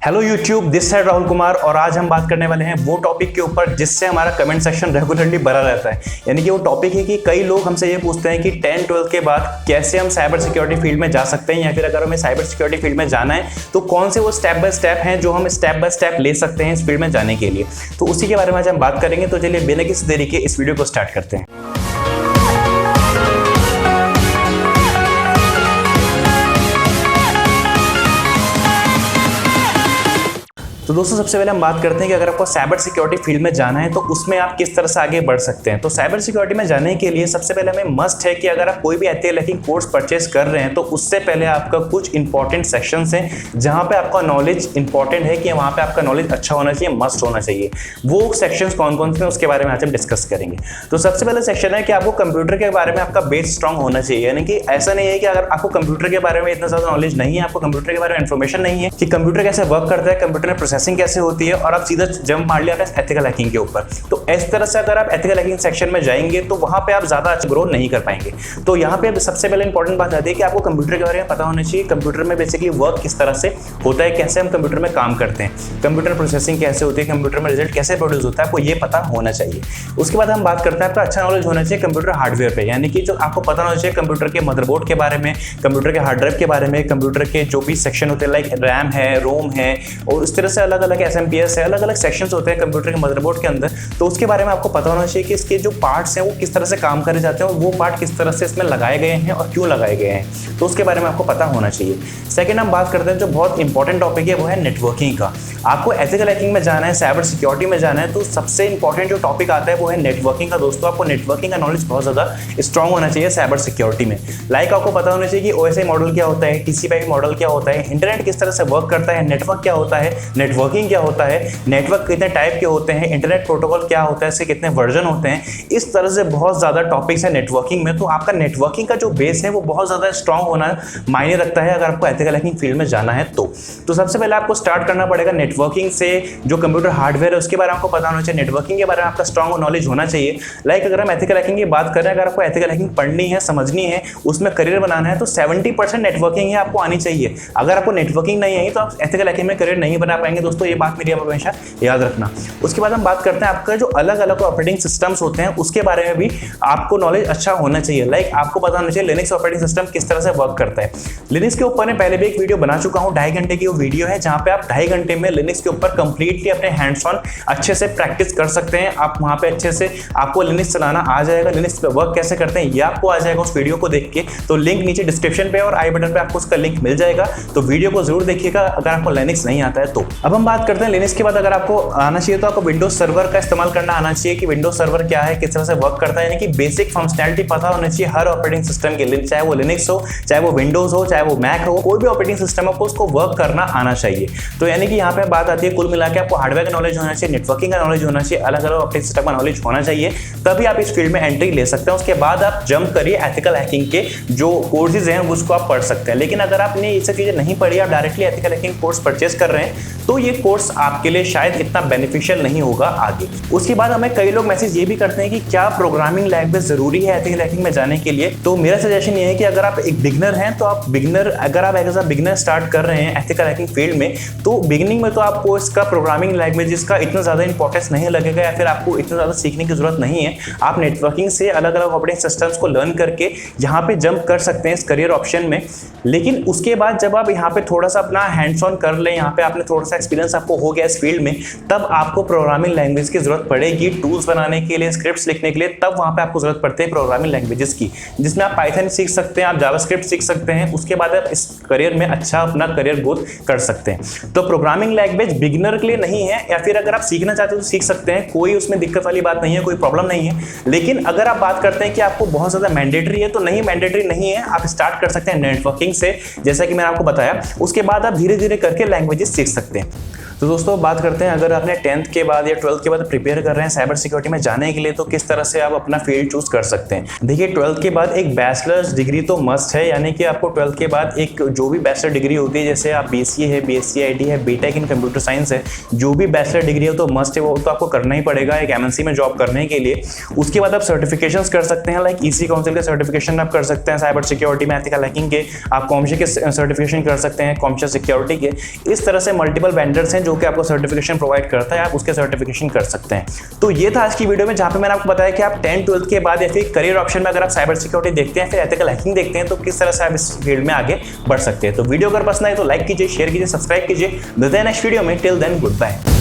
Hello YouTube, this side Rahul Kumar और आज हम बात करने वाले हैं वो टॉपिक के ऊपर जिससे हमारा कमेंट सेक्शन रेगुलरली भरा रहता है। यानी कि वो टॉपिक है कि कई लोग हमसे ये पूछते हैं कि 10-12 के बाद कैसे हम साइबर सिक्योरिटी फील्ड में जा सकते हैं, या फिर अगर हमें साइबर सिक्योरिटी फील्ड में जाना है तो कौन से वो स्टेप बाय स्टेप हैं जो हम स्टेप बाय स्टेप ले सकते हैं इस फील्ड में जाने के लिए। तो उसी के बारे में आज हम बात करेंगे। तो चलिए बिना किसी देरी के इस वीडियो को स्टार्ट करते हैं। तो दोस्तों सबसे पहले हम बात करते हैं कि अगर आपको साइबर सिक्योरिटी फील्ड में जाना है तो उसमें आप किस तरह से आगे बढ़ सकते हैं। तो साइबर सिक्योरिटी में जाने के लिए सबसे पहले हमें मस्ट है कि अगर आप कोई भी एथिकल हैकिंग कोर्स परचेस कर रहे हैं तो उससे पहले आपका कुछ इंपॉर्टेंट सेक्शंस हैं जहां पे आपका नॉलेज इंपॉर्टेंट है कि वहां पे आपका नॉलेज अच्छा होना चाहिए, मस्ट होना चाहिए। वो सेक्शंस कौन कौन से हैं उसके बारे में आज हम डिस्कस करेंगे। तो सबसे पहले सेक्शन है कि आपको कंप्यूटर के बारे में आपका बेस स्ट्रांग होना चाहिए। यानी कि ऐसा नहीं है कि अगर आपको कंप्यूटर के बारे में इतना ज्यादा नॉलेज नहीं है, आपको कंप्यूटर के बारे में इन्फॉर्मेशन नहीं है कि कंप्यूटर कैसे वर्क करता है, कंप्यूटर में प्रोसेसिंग कैसे होती है, और आप सीधा जंप मार लिया एथिकल हैकिंग के ऊपर। तो इस तरह से अगर आप एथिकल हैकिंग सेक्शन में जाएंगे तो वहां पे आप ज्यादा अच्छा ग्रो नहीं कर पाएंगे। तो यहाँ पे सबसे पहले इंपॉर्टेंट बात आती है कि आपको कंप्यूटर के बारे में पता होना चाहिए। कंप्यूटर में बेसिकली वर्क किस तरह से होता है, कैसे हम कंप्यूटर में काम करते हैं, कंप्यूटर प्रोसेसिंग कैसे होती है, कंप्यूटर में रिजल्ट कैसे प्रोड्यूस होता है, आपको ये पता होना चाहिए। उसके बाद हम बात करते हैं आपका अच्छा नॉलेज होना चाहिए कंप्यूटर हार्डवेयर पे। यानी कि जो आपको पता होना चाहिए कंप्यूटर के मदरबोर्ड के बारे में, कंप्यूटर के हार्ड ड्राइव के बारे में, कंप्यूटर के जो भी सेक्शन होते हैं लाइक रैम है, रोम है, और इस तरह से अलग अलग SMPS है, अलग अलग सेक्शंस होते हैं कंप्यूटर के मदरबोर्ड के अंदर। तो उसके बारे में आपको पता होना चाहिए कि इसके जो पार्ट्स हैं वो किस तरह से काम करे जाते हैं और वो पार्ट किस तरह से इसमें लगाए गए हैं और क्यों लगाए गए हैं। तो उसके बारे में आपको पता होना चाहिए। सेकंड हम बात करते हैं जो बहुत इंपॉर्टेंट टॉपिक है वो है नेटवर्किंग का। आपको एथिकल हैकिंग में जाना है, साइबर सिक्योरिटी में जाना है, तो सबसे इंपॉर्टेंट जो टॉपिक आता है वो है नेटवर्किंग का। दोस्तों आपको नेटवर्किंग का नॉलेज बहुत ज्यादा स्ट्रांग होना चाहिए साइबर सिक्योरिटी में। लाइक आपको पता होना चाहिए कि OSI मॉडल क्या होता है, TCP/IP मॉडल क्या होता है, इंटरनेट किस तरह से वर्क करता है, नेटवर्क क्या होता है, नेटवर्किंग क्या होता है, नेटवर्क कितने टाइप के होते हैं, इंटरनेट प्रोटोकॉल क्या होता है, इसके कितने वर्जन होते हैं। इस तरह से बहुत ज्यादा टॉपिक्स है नेटवर्किंग में। तो आपका नेटवर्किंग का जो बेस है वो बहुत ज्यादा स्ट्रांग होना मायने रखता है अगर आपको एथिकल हैकिंग फील्ड में जाना है तो सबसे पहले आपको स्टार्ट करना पड़ेगा नेटवर्किंग से। जो कंप्यूटर हार्डवेयर है उसके बारे में आपको पता होना चाहिए, नेटवर्किंग के बारे में आपका स्ट्रांग नॉलेज होना चाहिए। लाइक अगर हम एथिकल हैकिंग की बात करें, अगर आपको एथिकल हैकिंग पढ़नी है, समझनी है, उसमें करियर बनाना है तो 70% नेटवर्किंग ही आपको आनी चाहिए। अगर आपको नेटवर्किंग नहीं आई तो आप एथिकल हैकिंग में करियर नहीं बना पाएंगे। दोस्तों ये बात मेरी हमेशा याद रखना। उसके बाद हम बात करते हैं आपका जो अलग अलग ऑपरेटिंग सिस्टम्स होते हैं उसके बारे में भी आपको नॉलेज अच्छा होना चाहिए। लाइक आपको पता होना चाहिए लिनक्स ऑपरेटिंग सिस्टम किस तरह से वर्क करता है। लिनक्स के ऊपर मैं पहले भी एक वीडियो बना चुका हूं, 2.5 घंटे की वो वीडियो है जहां पे आप 2.5 घंटे में लिनक्स के ऊपर कंप्लीटली अपने हैंड्स ऑन अच्छे से प्रैक्टिस कर सकते हैं। आप वहां पे अच्छे से आपको लिनक्स चलाना आ जाएगा, लिनक्स पे वर्क कैसे करते हैं ये आपको आ जाएगा उस वीडियो को देख के। तो लिंक नीचे डिस्क्रिप्शन पे और आई बटन पे आपको उसका लिंक मिल जाएगा। तो वीडियो को जरूर देखिएगा अगर आपको लिनक्स नहीं आता है तो। अब हम बात करते हैं लिनक्स के बाद अगर आपको आना चाहिए तो आपको विंडोज सर्वर का इस्तेमाल करना आना चाहिए कि विंडोज सर्वर क्या है, किस तरह से वर्क करता है। यानी कि बेसिक फंक्शनैलिटी पता होना चाहिए हर ऑपरेटिंग सिस्टम के लिए, चाहे वो लिनक्स हो, चाहे वो विंडोज हो, चाहे वो मैक हो, कोई भी ऑपरेटिंग सिस्टम हो उसको वर्क करना आना चाहिए। तो यानी कि यहाँ पे बात आती है कुल मिला के आपको हार्डवेयर का नॉलेज होना चाहिए, नेटवर्किंग का नॉलेज होना चाहिए, अलग अलग ऑपरेटिंग सिस्टम का नॉलेज होना चाहिए, तभी आप इस फील्ड में एंट्री ले सकते हैं। उसके बाद आप जंप करिए एथिकल हैकिंग के जो कोर्सेज हैं उसको आप पढ़ सकते हैं। लेकिन अगर आपने ये सब चीजें नहीं पढ़ी, आप directly ethical hacking course purchase कर रहे हैं तो ये कोर्स आपके लिए शायद इतना बेनिफिशियल नहीं होगा आगे। उसके बाद हमें कई लोग मैसेज ये भी करते हैं कि क्या प्रोग्रामिंग लैंग्वेज जरूरी है एथिकल हैकिंग में जाने के लिए। तो मेरा सजेशन ये है कि अगर आप एक बिगिनर हैं तो आप अगर आप एज अ बिगिनर स्टार्ट कर रहे हैं एथिकल हैकिंग फील्ड में तो बिगिनिंग में तो आपको इसका प्रोग्रामिंग लैंग्वेजेस का इतना ज्यादा इंपॉर्टेंस नहीं लगेगा या फिर आपको इतना ज्यादा सीखने की जरूरत नहीं है। आप नेटवर्किंग से अलग अलग ऑपरेटिंग सिस्टम्स को लर्न करके यहाँ पे जंप कर सकते हैं इस करियर ऑप्शन में। लेकिन उसके बाद जब आप यहाँ पे थोड़ा सा अपना हैंड्स ऑन कर लें, यहाँ पे आपने थोड़ा सा एक्सपीरियंस आपको हो गया इस फील्ड में, तब आपको प्रोग्रामिंग लैंग्वेज की जरूरत पड़ेगी टूल्स बनाने के लिए, स्क्रिप्ट्स लिखने के लिए। तब वहां पे आपको जरूरत पड़ती है प्रोग्रामिंग लैंग्वेजेस की, जिसमें आप पाइथन सीख सकते हैं, आप जावास्क्रिप्ट सीख सकते हैं। उसके बाद आप इस करियर में अच्छा अपना करियर ग्रोथ कर सकते हैं। तो प्रोग्रामिंग लैंग्वेज बिगिनर के लिए नहीं है, या फिर अगर आप सीखना चाहते हो तो सीख सकते हैं, कोई उसमें दिक्कत वाली बात नहीं है, कोई प्रॉब्लम नहीं है। लेकिन अगर आप बात करते हैं कि आपको बहुत ज्यादा मैंडेटरी है तो नहीं, मैंडेटरी नहीं है। आप स्टार्ट कर सकते हैं नेटवर्किंग से, जैसा कि मैंने आपको बताया। उसके बाद आप धीरे धीरे करके लैंग्वेजेस सीख सकते हैं। तो दोस्तों बात करते हैं, अगर आपने 10th के बाद या 12th के बाद प्रिपेयर कर रहे हैं साइबर सिक्योरिटी में जाने के लिए, तो किस तरह से आप अपना फील्ड चूज कर सकते हैं। देखिए 12th के बाद एक बैचलर्स डिग्री तो मस्ट है, यानी कि आपको 12th के बाद एक जो भी बैचलर डिग्री होती है, जैसे आप BCA है, BSc IT है, बीटेक इन कंप्यूटर साइंस है, जो भी बैचलर डिग्री है तो मस्ट है, वो तो आपको करना ही पड़ेगा एक MNC में जॉब करने के लिए। उसके बाद आप सर्टिफिकेशंस कर सकते हैं, लाइक EC काउंसिल के सर्टिफिकेशन आप कर सकते हैं साइबर सिक्योरिटी में, एथिकल हैकिंग के, आप कॉम्शी के सर्टिफिकेशन कर सकते हैं, कॉम्शी सिक्योरिटी के। इस तरह से मल्टीपल वेंडर्स हैं जो कि आपको सर्टिफिकेशन प्रोवाइड करता है, आप उसके सर्टिफिकेशन कर सकते हैं। तो ये था आज की वीडियो में, जहां पे मैंने आपको बताया कि आप 10th 12th के बाद या फिर करियर ऑप्शन में अगर आप साइबर सिक्योरिटी देखते हैं, फिर एथिकल हैकिंग देखते हैं, तो किस तरह से आप इस फील्ड में आगे बढ़ सकते हैं। तो वीडियो अगर पसंद आए तो लाइक कीजिए, शेयर कीजिए, सब्सक्राइब कीजिए। मिलते हैं नेक्स्ट वीडियो में। Till then good bye.